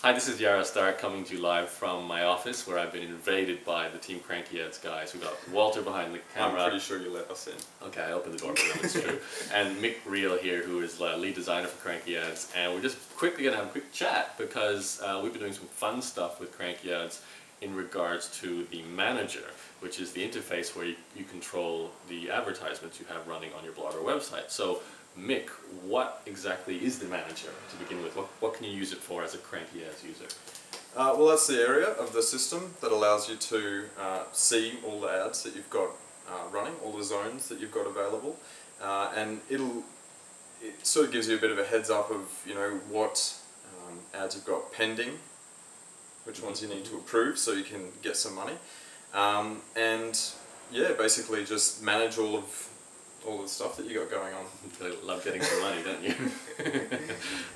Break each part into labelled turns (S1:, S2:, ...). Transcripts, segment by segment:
S1: Hi, this is Yara Stark coming to you live from my office where I've been invaded by the Team CrankyAds guys. We've got Walter behind the camera.
S2: I'm pretty sure you let us in.
S1: Okay, I opened the door for them, it's true. And Mick here, who is lead designer for CrankyAds. And we're just quickly going to have a quick chat because we've been doing some fun stuff with CrankyAds in regards to the manager, which is the interface where you control the advertisements you have running on your blog or website. So Mick, what exactly is the manager to begin with? What can you use it for as a CrankyAds user?
S2: Well, that's the area of the system that allows you to see all the ads that you've got running, all the zones that you've got available, and it sort of gives you a bit of a heads up of what ads you've got pending, which ones you need to approve so you can get some money, and yeah, basically just manage all the stuff that you got going on.
S1: You love getting some money, don't you?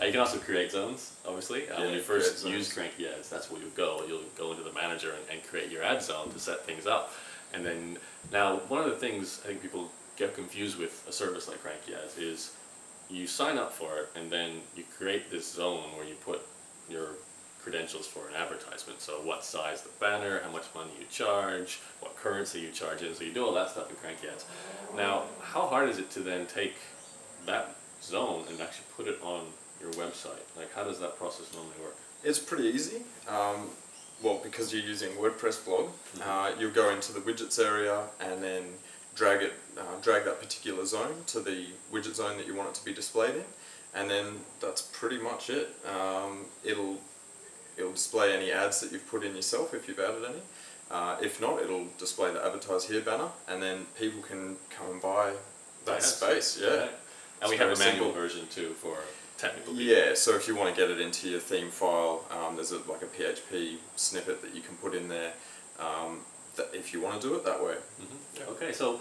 S1: You can also create zones, obviously. When you first use CrankyAds, that's where you'll go. You'll go into the manager and create your ad zone to set things up. And then, now, one of the things I think people get confused with a service like CrankyAds is you sign up for it and then you create this zone where you put your credentials for an advertisement. So what size the banner, how much money you charge, what currency you charge in, so you do all that stuff in CrankyAds. Now, how hard is it to then take that zone and actually put it on your website? Like, how does that process normally work?
S2: It's pretty easy. Well, because you're using WordPress blog, you'll go into the widgets area and then drag that particular zone to the widget zone that you want it to be displayed in, and then that's pretty much it. It'll display any ads that you've put in yourself if you've added any. If not, it'll display the advertise here banner, and then people can come and buy that space. Yeah.
S1: Right. And we have a manual version too for technical people.
S2: Yeah, so if you want to get it into your theme file, there's like a PHP snippet that you can put in there if you want to do it that way.
S1: Yeah. Okay, so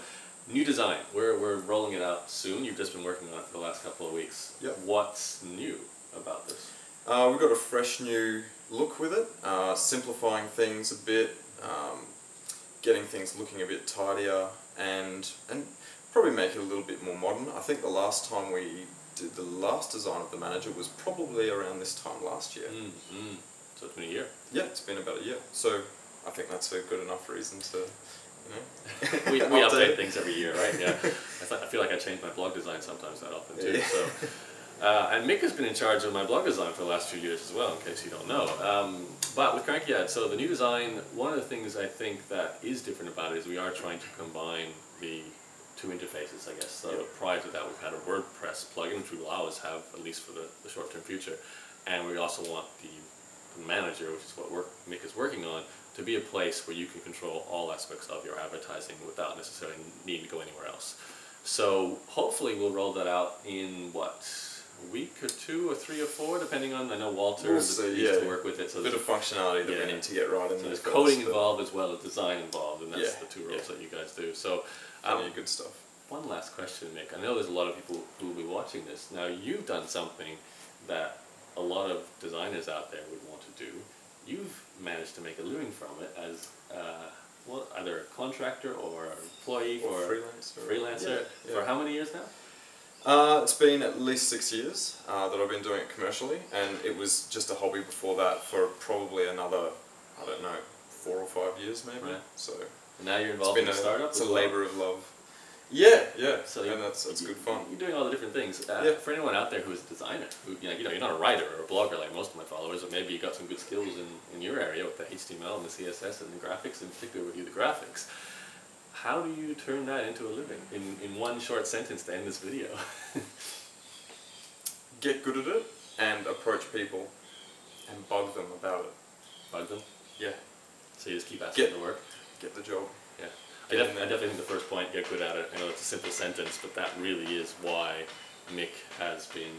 S1: new design. We're rolling it out soon. You've just been working on it for the last couple of weeks.
S2: Yep.
S1: What's new about this?
S2: We've got a fresh new look with it, simplifying things a bit, getting things looking a bit tidier, and probably make it a little bit more modern. I think the last time we did the last design of the manager was probably around this time last year.
S1: So it's been a year?
S2: Yeah, it's been about a year. So I think that's a good enough reason to,
S1: we update things every year, right? Yeah. I feel like I change my blog design sometimes that often too.
S2: Yeah.
S1: So. And Mick has been in charge of my blog design for the last few years as well, in case you don't know. But with CrankyAds, so the new design, one of the things I think that is different about it is we are trying to combine the two interfaces, I guess. So prior to that, we've had a WordPress plugin, which we will always have, at least for the short-term future. And we also want the manager, which is what Mick is working on, to be a place where you can control all aspects of your advertising without necessarily needing to go anywhere else. So hopefully we'll roll that out in, what, a week or two or three or four, depending on, I know Walter used to work with it. So
S2: a bit of functionality that we need to get right in there.
S1: There's coding involved as well as design involved, and that's the two roles that you guys do. So,
S2: plenty of good stuff.
S1: One last question, Mick. I know there's a lot of people who will be watching this. Now, you've done something that a lot of designers out there would want to do. You've managed to make a living from it as well, either a contractor or an employee or freelancer. For how many years now?
S2: It's been at least 6 years that I've been doing it commercially, and it was just a hobby before that for probably another, I don't know, 4 or 5 years maybe.
S1: Right.
S2: So
S1: and now you're involved in a startup?
S2: It's a labour of love. Yeah.
S1: So
S2: and that's good fun.
S1: You're doing all the different things. For anyone out there who's a designer, who you're not a writer or a blogger like most of my followers, but maybe you got some good skills in your area with the HTML and the CSS and the graphics, in particular with you, the graphics. How do you turn that into a living in one short sentence to end this video?
S2: Get good at it and approach people and bug them about it.
S1: Bug them?
S2: Yeah.
S1: So you just keep asking them to work?
S2: Get the job.
S1: Yeah. I definitely think the first point, get good at it. I know it's a simple sentence, but that really is why Mick has been,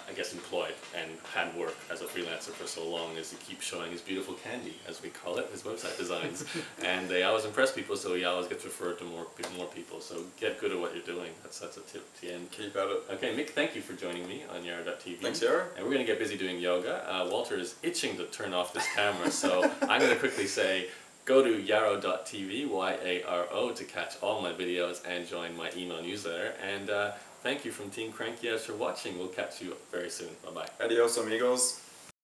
S1: I guess, employed and had work as a freelancer for so long, is he keeps showing his beautiful candy, as we call it, his website designs. And they always impress people, so he always gets referred to more people. So get good at what you're doing. That's a tip to the end.
S2: Keep at it.
S1: Okay, Mick, thank you for joining me on Yara.tv.
S2: Thanks, Yara.
S1: And we're going to get busy doing yoga. Walter is itching to turn off this camera, so I'm going to quickly say, go to yaro.tv, Y-A-R-O, to catch all my videos and join my email newsletter. And thank you from Team CrankyAds for watching. We'll catch you very soon. Bye-bye.
S2: Adios, amigos.